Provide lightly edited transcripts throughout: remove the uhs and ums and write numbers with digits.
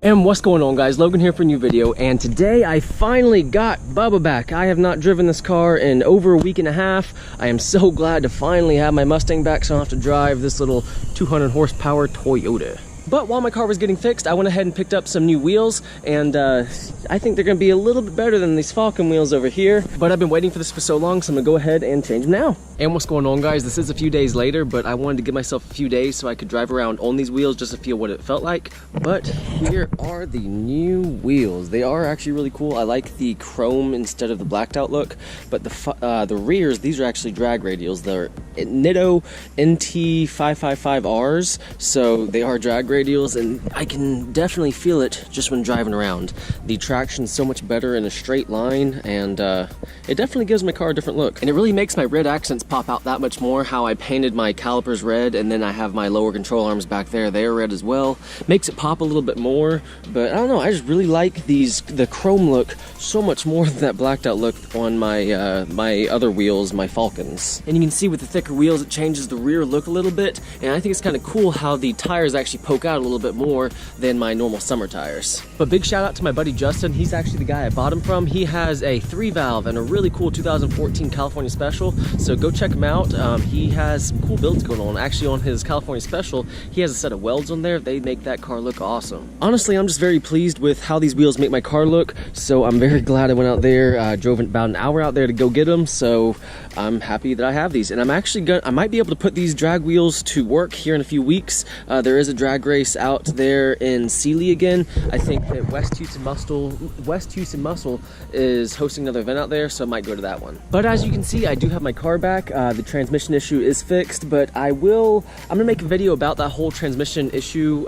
And what's going on, guys? Logan here for a new video, and today I finally got Bubba back. I have not driven this car in over a week and a half. I am so glad to finally have my Mustang back so I don't have to drive this little 200 horsepower Toyota. But while my car was getting fixed, I went ahead and picked up some new wheels, and I think they're gonna be a little bit better than these Falcon wheels over here. But I've been waiting for this for so long, so I'm gonna go ahead and change them now. And what's going on, guys? This is a few days later, but I wanted to give myself a few days so I could drive around on these wheels just to feel what it felt like. But here are the new wheels. They are actually really cool. I like the chrome instead of the blacked out look, but the rears, these are actually drag radials. They're Nitto NT555Rs, so they are drag radials, and I can definitely feel it just when driving around. The traction's so much better in a straight line, and it definitely gives my car a different look. And it really makes my red accents pop out that much more. How I painted my calipers red, and then I have my lower control arms back there, they're red as well. Makes it pop a little bit more, but I don't know, I just really like the chrome look so much more than that blacked out look on my my other wheels, my Falcons. And you can see with the thicker wheels, it changes the rear look a little bit, and I think it's kind of cool how the tires actually poke out a little bit more than my normal summer tires. But big shout out to my buddy Justin. He's actually the guy I bought him from. He has a 3-valve and a really cool 2014 California Special, so go check him out. He has some cool builds going on. Actually, on his California Special, he has a set of welds on there. They make that car look awesome. Honestly, I'm just very pleased with how these wheels make my car look, so I'm very glad I went out there, drove about an hour out there to go get them, so I'm happy that I have these. And I might be able to put these drag wheels to work here in a few weeks. There is a drag race out there in Sealy again. I think that West Houston Muscle is hosting another event out there, so I might go to that one. But as you can see, I do have my car back. The transmission issue is fixed, but I'm gonna make a video about that whole transmission issue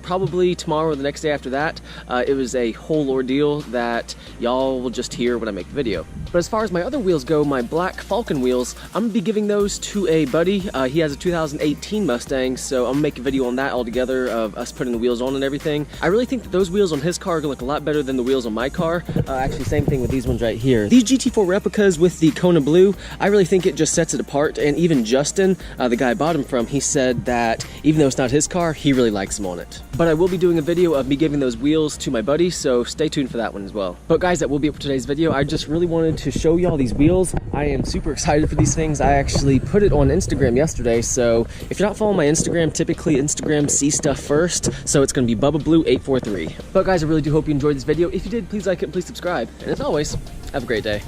probably tomorrow or the next day after that. It was a whole ordeal that y'all will just hear when I make the video. But as far as my other wheels go, my black Falcon wheels, I'm gonna be giving those to a buddy. He has a 2018 Mustang, so I'm gonna make a video on that altogether of us putting the wheels on and everything. I really think that those wheels on his car are gonna look a lot better than the wheels on my car. Actually, same thing with these ones right here. These GT4 replicas with the Kona Blue, I really think it just sets it apart. And even Justin, the guy I bought them from, he said that even though it's not his car, he really likes them on it. But I will be doing a video of me giving those wheels to my buddy, so stay tuned for that one as well. But guys, that will be it for today's video. I just really wanted to show y'all these wheels. I am super excited for these things. I actually put it on Instagram yesterday, so if you're not following my Instagram, typically Instagram sees stuff first, so it's gonna be Bubba Blue 843. But guys, I really do hope you enjoyed this video. If you did, please like it and please subscribe. And as always, have a great day.